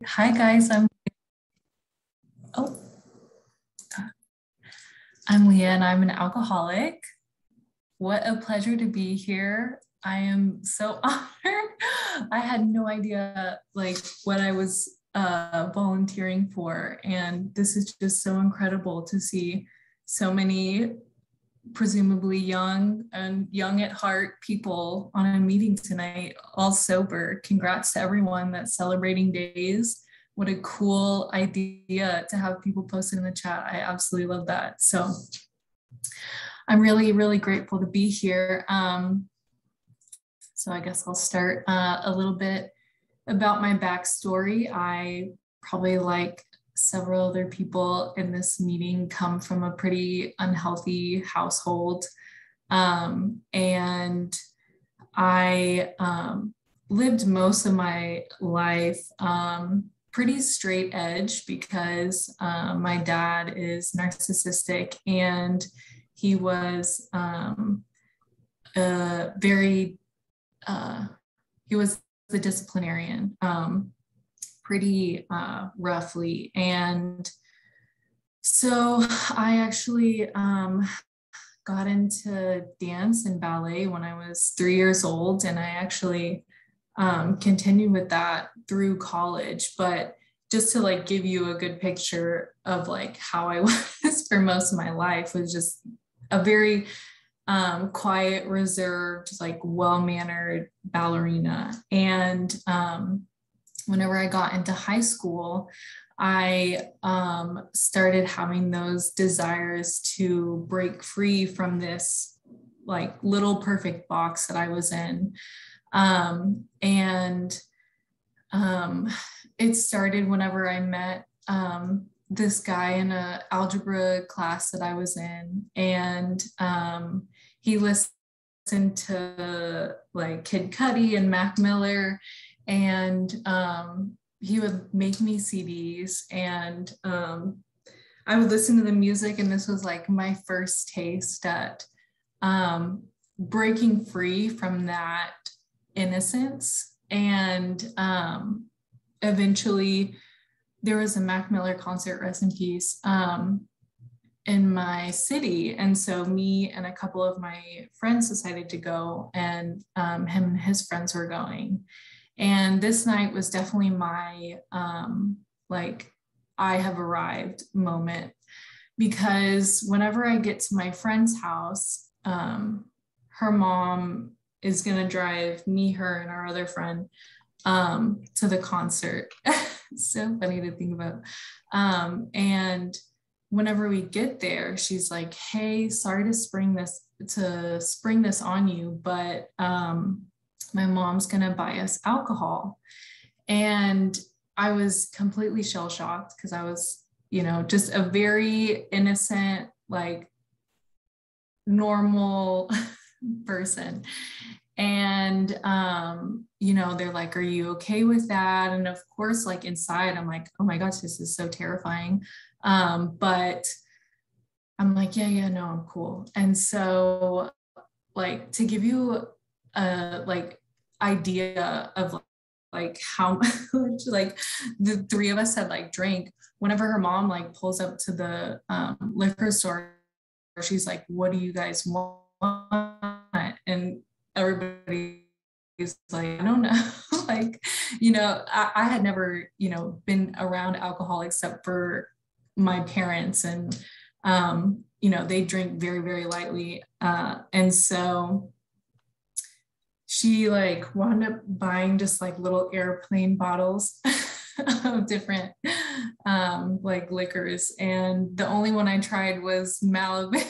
Hi guys, oh I'm Leah and I'm an alcoholic. What a pleasure to be here. I am so honored. I had no idea what I was volunteering for, and this is just so incredible to see so many presumably young and young at heart people on a meeting tonight, all sober. Congrats to everyone that's celebrating days. What a cool idea to have people posted in the chat. I absolutely love that. So I'm really, really grateful to be here. So I guess I'll start a little bit about my backstory. I probably, like several other people in this meeting, come from a pretty unhealthy household. And I lived most of my life pretty straight edge because my dad is narcissistic, and he was very, he was the disciplinarian, pretty roughly. And so I actually got into dance and ballet when I was 3 years old, and I actually continued with that through college. But just to give you a good picture of how I was for most of my life, was just a very quiet, reserved, well-mannered ballerina. And whenever I got into high school, I started having those desires to break free from this little perfect box that I was in. And it started whenever I met this guy in an algebra class that I was in. And he listened to Kid Cudi and Mac Miller, and he would make me CDs, and I would listen to the music, and this was my first taste at breaking free from that innocence. And eventually there was a Mac Miller concert, rest in peace, in my city. And so me and a couple of my friends decided to go, and him and his friends were going. And this night was definitely my I have arrived moment, because whenever I get to my friend's house, her mom is going to drive me, her, and our other friend to the concert. So funny to think about. And whenever we get there, she's like, "Hey, sorry to spring this on you, but my mom's gonna buy us alcohol." And I was completely shell-shocked, because I was, just a very innocent, normal person. And they're like, "Are you okay with that?" And of course, inside, I'm like, "Oh my gosh, this is so terrifying." But I'm like, yeah, no, I'm cool. And so, to give you a idea of how much the three of us had drank, whenever her mom pulls up to the liquor store, she's like, "What do you guys want?" And everybody's like, "I don't know." I had never, been around alcohol except for my parents, and they drink very, very lightly. And so she wound up buying just little airplane bottles of different liquors. And the only one I tried was Malibu.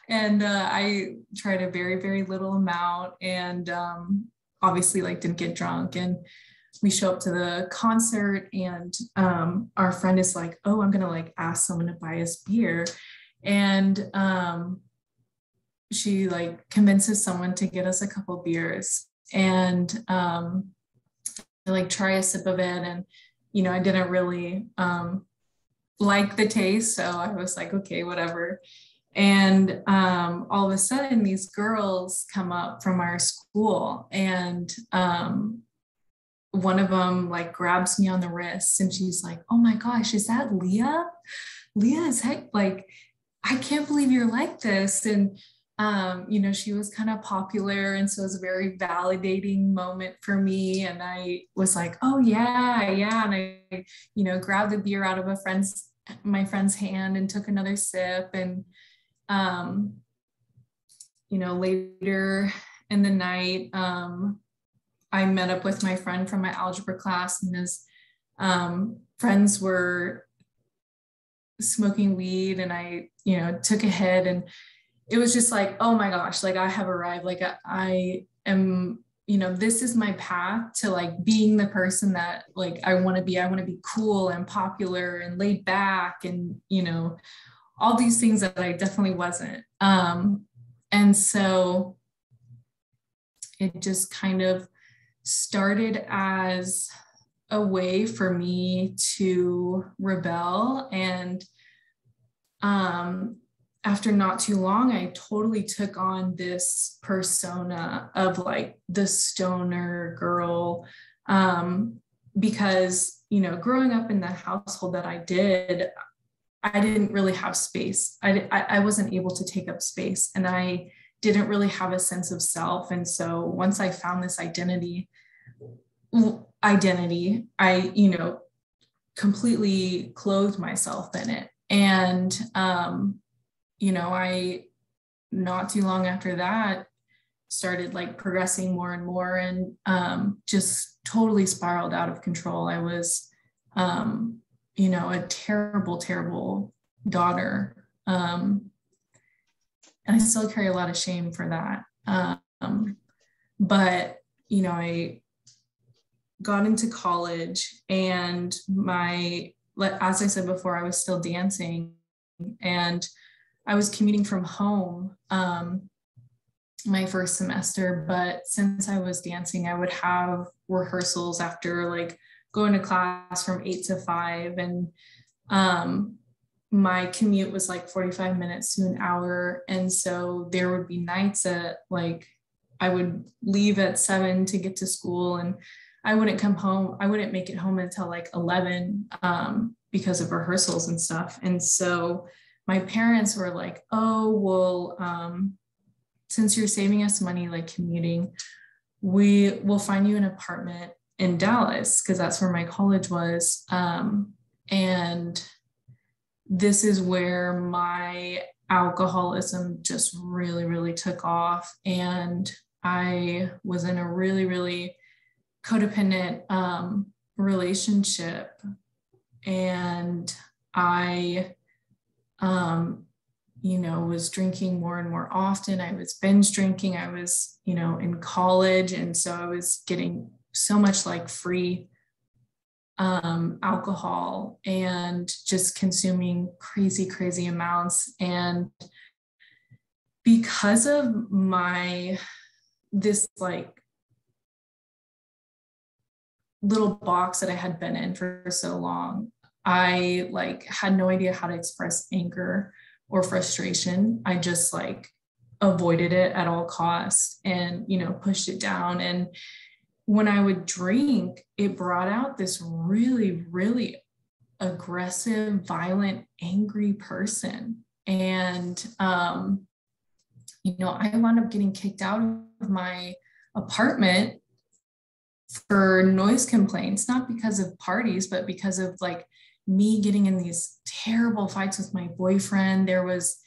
And I tried a very, very little amount, and obviously didn't get drunk. And we show up to the concert, and our friend is like, "Oh, I'm gonna ask someone to buy us beer." And she convinces someone to get us a couple beers, and I try a sip of it, and I didn't really like the taste, so I was like, okay, whatever. And all of a sudden, these girls come up from our school, and one of them like grabs me on the wrist and she's like, oh my gosh, is that Leah? Leah is like, I can't believe you're like this. And, she was kind of popular. And so it was a very validating moment for me. And I was like, oh yeah, yeah. And I, grabbed the beer out of my friend's hand and took another sip. And, later in the night, I met up with my friend from my algebra class, and his friends were smoking weed, and I, took a hit, and it was just like, oh my gosh, like I have arrived. Like I am, this is my path to like being the person that like I want to be. I want to be cool and popular and laid back and, all these things that I definitely wasn't. And so it just kind of started as a way for me to rebel. And after not too long, I totally took on this persona of like the stoner girl, because, growing up in the household that I didn't really have space. I wasn't able to take up space, and I didn't really have a sense of self. And so once I found this identity, I, completely clothed myself in it. And, I, not too long after that, started like progressing more and more, and just totally spiraled out of control. I was, a terrible, terrible daughter. And I still carry a lot of shame for that. But, I got into college, and as I said before, I was still dancing, and I was commuting from home my first semester. But since I was dancing, I would have rehearsals after like going to class from 8 to 5. And my commute was like 45 minutes to an hour. And so there would be nights that like I would leave at 7 to get to school, and I wouldn't come home. I wouldn't make it home until like 11 because of rehearsals and stuff. And so my parents were like, oh, well, since you're saving us money, like commuting, we will find you an apartment in Dallas, because that's where my college was. And this is where my alcoholism just really, really took off. And I was in a really, really codependent relationship. And I, was drinking more and more often. I was binge drinking. I was, in college. And so I was getting so much like free alcohol, and just consuming crazy, crazy amounts. And because of this like little box that I had been in for so long, I like had no idea how to express anger or frustration. I just like avoided it at all costs and, pushed it down. And when I would drink, it brought out this really, really aggressive, violent, angry person. And, I wound up getting kicked out of my apartment for noise complaints, not because of parties, but because of like me getting in these terrible fights with my boyfriend. There was,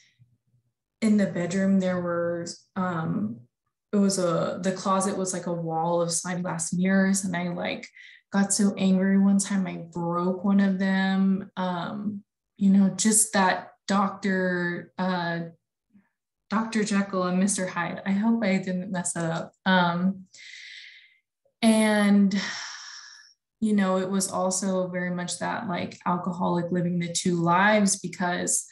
in the bedroom, there were, the closet was like a wall of sliding glass mirrors. And I like got so angry one time, I broke one of them. Just that Dr. Jekyll and Mr. Hyde. I hope I didn't mess that up. And, it was also very much that like alcoholic living the two lives, because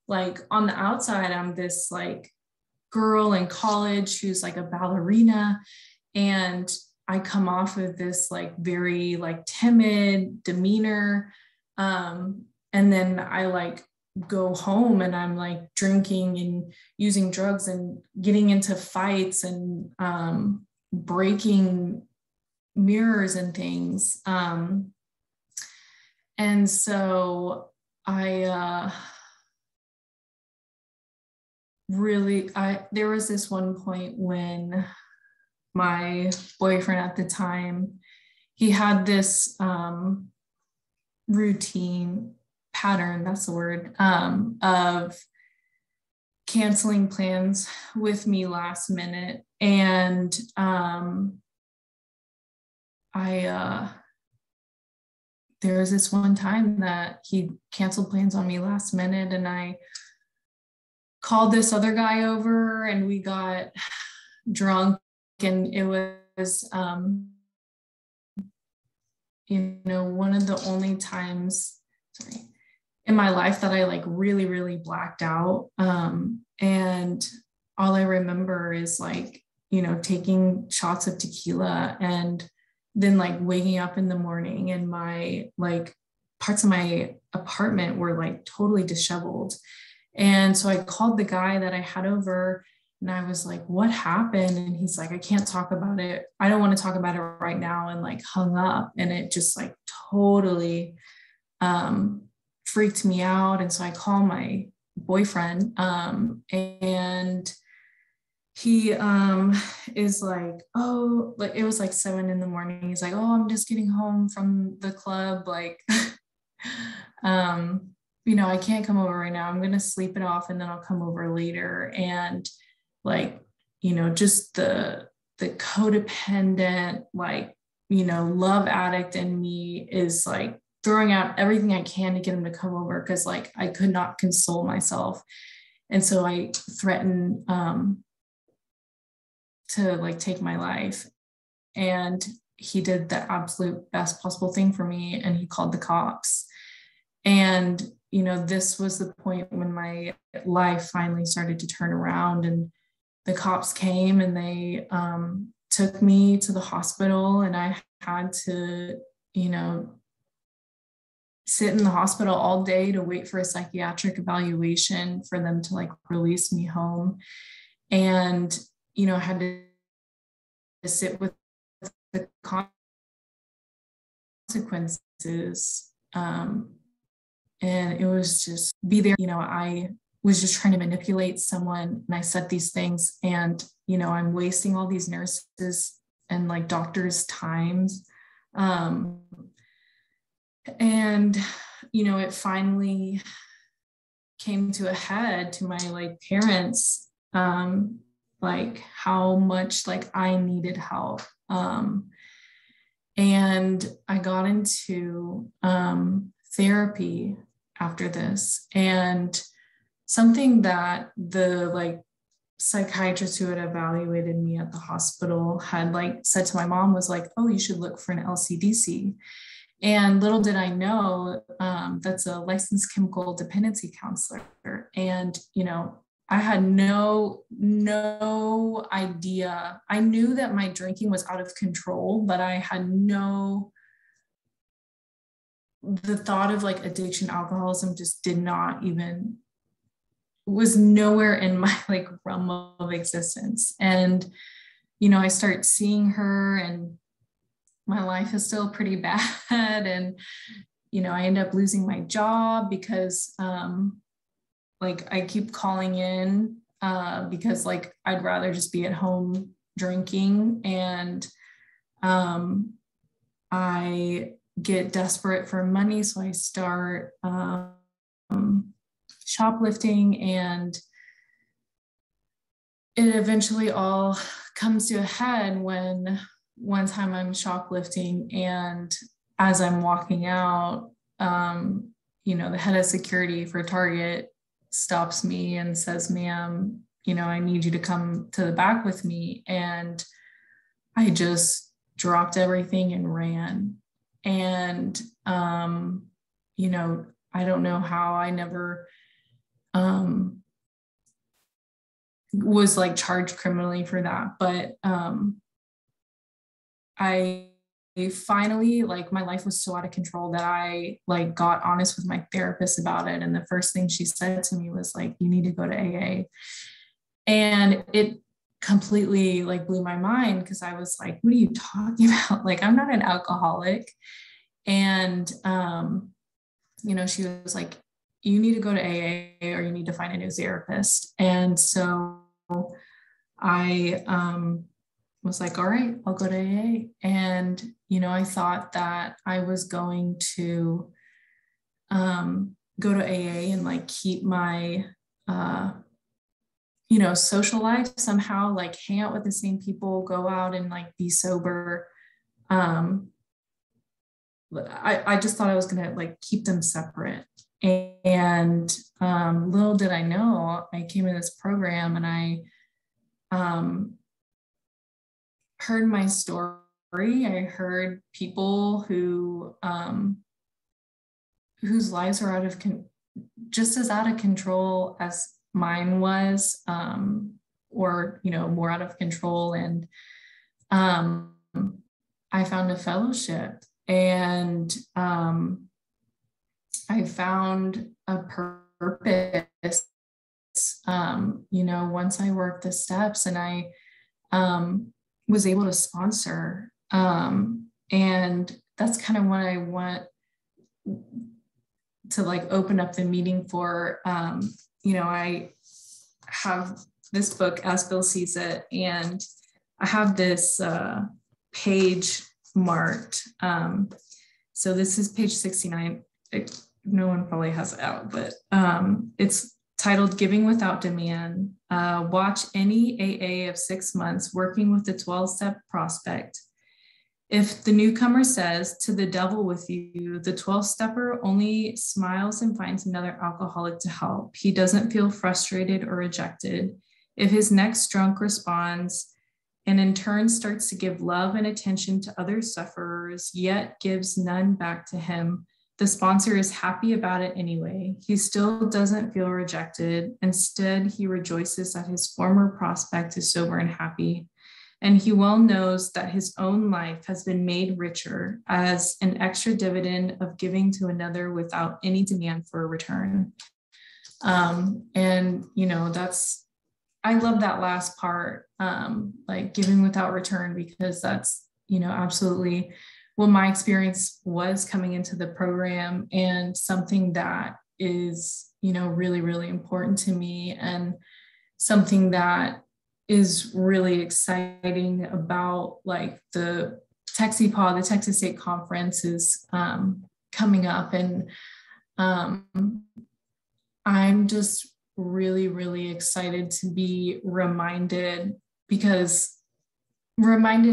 like on the outside, I'm this like girl in college who's like a ballerina, and I come off of this like very like timid demeanor. And then I like go home and I'm like drinking and using drugs and getting into fights and breaking mirrors and things. And so there was this one point when my boyfriend at the time, he had this routine pattern, that's the word, of canceling plans with me last minute. And there was this one time that he canceled plans on me last minute, and I called this other guy over and we got drunk, and it was one of the only times in my life that I like really, really blacked out. And all I remember is like, taking shots of tequila and then like waking up in the morning and my like parts of my apartment were like totally disheveled. And so I called the guy that I had over and I was like, what happened? And he's like, I can't talk about it. I don't want to talk about it right now. And like hung up, and it just like totally freaked me out. And so I call my boyfriend and he is like, oh, like it was like 7 a.m. He's like, oh, I'm just getting home from the club. Like, I can't come over right now. I'm going to sleep it off and then I'll come over later. And like, just the codependent, like, love addict in me is like throwing out everything I can to get him to come over, because like I could not console myself. And so I threatened to like take my life. And he did the absolute best possible thing for me, and he called the cops. And this was the point when my life finally started to turn around, and the cops came and they took me to the hospital, and I had to sit in the hospital all day to wait for a psychiatric evaluation for them to like release me home. And I had to sit with the consequences. And it was just be there. I was just trying to manipulate someone, and I said these things, and, I'm wasting all these nurses and like doctors' times. And, it finally came to a head to my like parents, like how much like I needed help. And I got into therapy after this, and something that the like psychiatrist who had evaluated me at the hospital had like said to my mom was like, oh, you should look for an LCDC. And little did I know, that's a licensed chemical dependency counselor. And, I had no idea. I knew that my drinking was out of control, but I had the thought of like addiction, alcoholism just did not even, was nowhere in my like realm of existence. And, I start seeing her, and my life is still pretty bad. And, I end up losing my job because, like I keep calling in because like I'd rather just be at home drinking. And I get desperate for money. So I start shoplifting, and it eventually all comes to a head when one time I'm shoplifting, and as I'm walking out, the head of security for Target stops me and says, ma'am, I need you to come to the back with me. And I just dropped everything and ran. And, I don't know how I never was like charged criminally for that. But I finally, like my life was so out of control that I like got honest with my therapist about it. And the first thing she said to me was like, you need to go to AA. And it completely like blew my mind, because I was like, what are you talking about? Like, I'm not an alcoholic. And, she was like, you need to go to AA, or you need to find a new therapist. And so I was like, all right, I'll go to AA. And, I thought that I was going to go to AA and like keep my, social life somehow, like hang out with the same people, go out and like be sober. I just thought I was going to like keep them separate. And little did I know, I came in this program and I heard my story. I heard people whose lives are just as out of control as mine was, or more out of control. And I found a fellowship, and I found a purpose. Once I worked the steps, and I was able to sponsor, and that's kind of what I want to like open up the meeting for. I have this book, As Bill Sees It, and I have this page marked. So this is page 69. No one probably has it out, but it's titled Giving Without Demand. Watch any AA of 6 months working with the 12-step prospect. If the newcomer says, to the devil with you, the 12-stepper only smiles and finds another alcoholic to help. He doesn't feel frustrated or rejected. If his next drunk responds and in turn starts to give love and attention to other sufferers, yet gives none back to him, the sponsor is happy about it anyway. He still doesn't feel rejected. Instead, he rejoices that his former prospect is sober and happy. And he well knows that his own life has been made richer as an extra dividend of giving to another without any demand for a return. I love that last part, like giving without return, because that's, absolutely what my experience was coming into the program, and something that is, really, really important to me, and something that is really exciting about like the TXSCYPAA, the Texas State Conference is coming up. And I'm just really, really excited to be reminded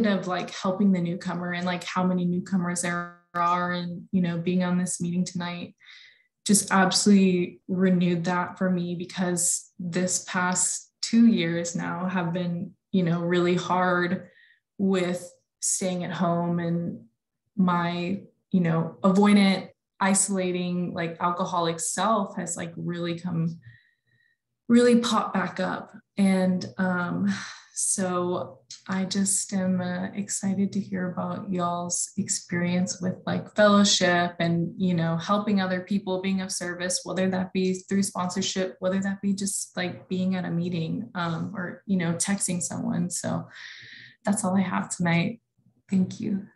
of like helping the newcomer, and like how many newcomers there are. And, being on this meeting tonight just absolutely renewed that for me, because this past 2 years now have been, really hard with staying at home, and my, avoidant, isolating, like alcoholic self has like really popped back up. And so I just am excited to hear about y'all's experience with like fellowship and, helping other people, being of service, whether that be through sponsorship, whether that be just like being at a meeting, or, texting someone. So that's all I have tonight. Thank you.